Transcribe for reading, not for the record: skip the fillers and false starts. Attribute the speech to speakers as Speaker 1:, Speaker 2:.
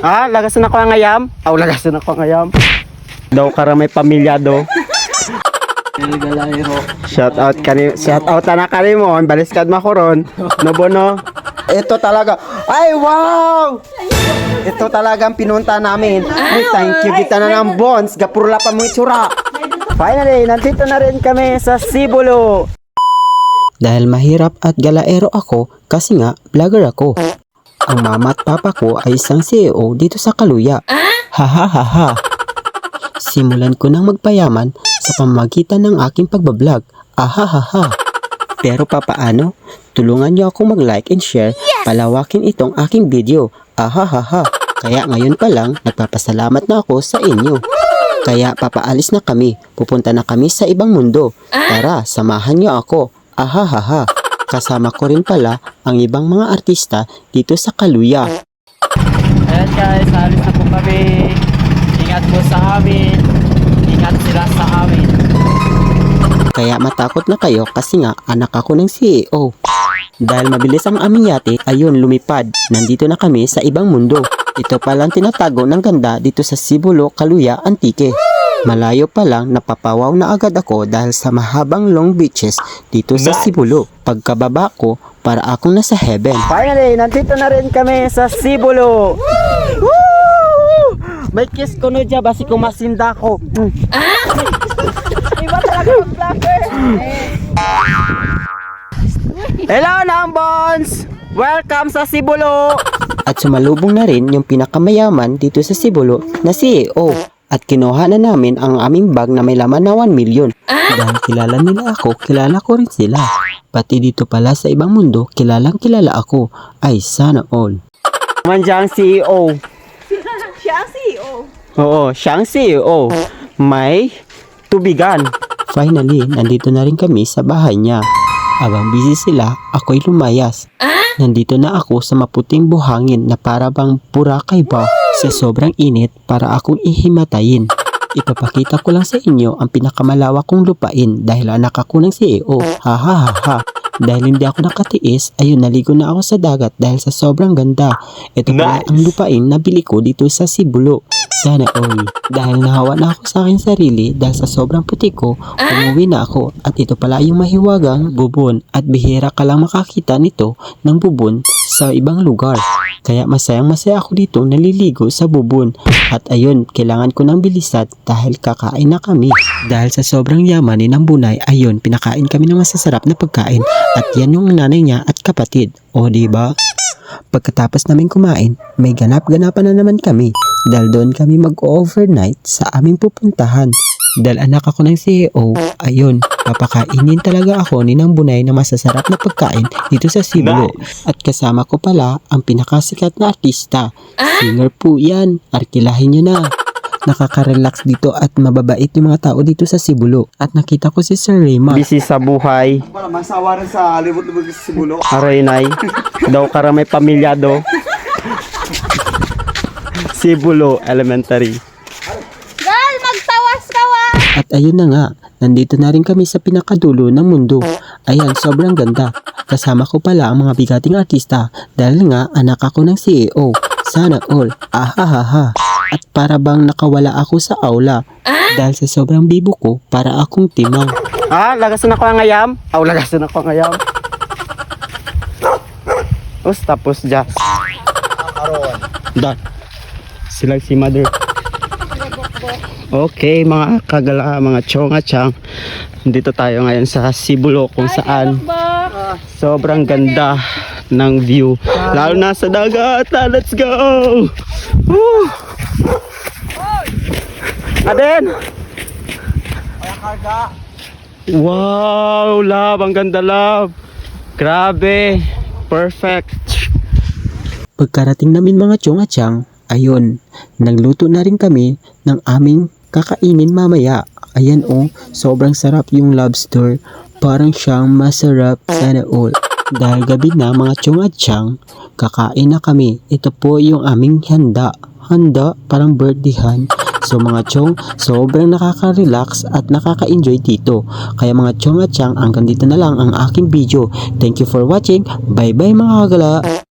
Speaker 1: Ah, lagasan ako ang ayam. Lagasan ako ang ayam. Daw karamay pamilya do. Shout out na kani mo. Baliskad makoron. No bono. Ito talaga. Ay, wow! Ito talagang pinunta namin. Ay, thank you kita na ng Bones. Gapurla pa mo itsura. Finally, nandito na rin kami sa Sibulo. Dahil mahirap at galaero ako kasi nga vlogger ako. Ang mama at papa ko ay isang CEO dito sa Kaluya. Ha. Simulan ko nang magpayaman sa pamamagitan ng aking pagbablog. Ha. Pero papaano? Tulungan niyo ako mag-like and share, palawakin itong aking video. Ha. Kaya ngayon pa lang, nagpapasalamat na ako sa inyo. Kaya papaalis na kami, pupunta na kami sa ibang mundo. Tara, samahan niyo ako. Ha. Kasama ko rin pala ang ibang mga artista dito sa Kaluya. Ayan guys, alis na po kami. Ingat po sa amin. Ingat sila sa amin. Kaya matakot na kayo kasi nga anak ako ng CEO. Dahil mabilis ang aming yate, ayun lumipad. Nandito na kami sa ibang mundo. Ito palang tinatago ng ganda dito sa Sibulo, Kaluya, Antique. Malayo pa lang napapawaw na agad ako dahil sa mahabang long beaches dito sa Sibulo. Pagkababa ko, para akong nasa heaven. Finally, nandito na rin kami sa Sibulo. May kiss ko no dyan, basi kung masinda ko.
Speaker 2: Iba talaga ang vlogger.
Speaker 1: Hello, Nambons! Welcome sa Sibulo! At sumalubong na rin yung pinakamayaman dito sa Sibulo na CEO. At kinuha na namin ang aming bag na may laman na 1 million. Dahil kilala nila ako, kilala ko rin sila. Pati dito pala sa ibang mundo, kilalang kilala ako. Ay, sana all. Mandiyan CEO.
Speaker 2: Siya ang CEO.
Speaker 1: Oo, siyang CEO. May tubigan. Finally, nandito na rin kami sa bahay niya. Abang busy sila, ako'y lumayas. Nandito na ako sa maputing buhangin na para bang Boracay ba? Sa sobrang init para akong ihimatayin. Ipapakita ko lang sa inyo ang pinakamalawak kong lupain dahil anak ako ng CEO. Ha. Dahil hindi ako nakatiis, ayun naligo na ako sa dagat dahil sa sobrang ganda. Ito pala ang lupain na bili ko dito sa Sibulo. Sana all. Dahil nahawa na ako sa aking sarili dahil sa sobrang puti ko, umuwi na ako. At ito pala yung mahiwagang bubon at bihira ka lang makakita nito ng bubon sa ibang lugar. Kaya masayang-masaya ako dito naliligo sa bubon. At ayun, kailangan ko ng bilisat dahil kakain na kami. Dahil sa sobrang yamanin ng bunay, ayun, pinakain kami ng masasarap na pagkain. At yan yung nanay niya at kapatid. O diba? Pagkatapos namin kumain, may ganap-ganapan na naman kami. Dahil doon kami mag-overnight sa aming pupuntahan. Dahil anak ako ng CEO, ayun, papakainin talaga ako ni Nang Bunay na masasarap na pagkain dito sa Sibulo. At kasama ko pala ang pinakasikat na artista. Singer po yan, arkilahin nyo na. Nakaka-relax dito at mababait yung mga tao dito sa Sibulo. At nakita ko si Sir Raymond. Busy sa buhay.
Speaker 3: Masawa rin sa libot-libot sa Sibulo.
Speaker 1: Aray-nay, daw karamay pamilya do. Sibulo Elementary.
Speaker 2: Gal, magtawas-tawa!
Speaker 1: At ayun na nga, nandito na rin kami sa pinakadulo ng mundo. Ayan, sobrang ganda. Kasama ko pala ang mga bigating artista dahil nga anak ako ng CEO. Sana all. Ha. At para bang nakawala ako sa aula dahil sa sobrang bibo ko para akong timang. Lagasan ako ang ayam? Lagasan ako ang ayam. Tapos just. Done. Sila si mother. Okay, mga kagala, mga chonga-chang. Dito tayo ngayon sa Sibulo kung saan sobrang ganda ng view. Lalo na sa dagat. Let's go! Woo! Aden! Wow, love. Ang ganda, love. Grabe. Perfect. Pagkarating namin mga chonga-chang, ayun, nagluto na rin kami ng aming kakainin mamaya. Ayan sobrang sarap yung lobster. Parang siyang masarap sana all. Dahil gabi na mga chong-at-chang, kakain na kami. Ito po yung aming handa. Handa, parang birthdayhan. So mga chong, sobrang nakaka-relax at nakaka-enjoy dito. Kaya mga chong-at-chang, hanggang dito na lang ang aking video. Thank you for watching. Bye bye mga kagala.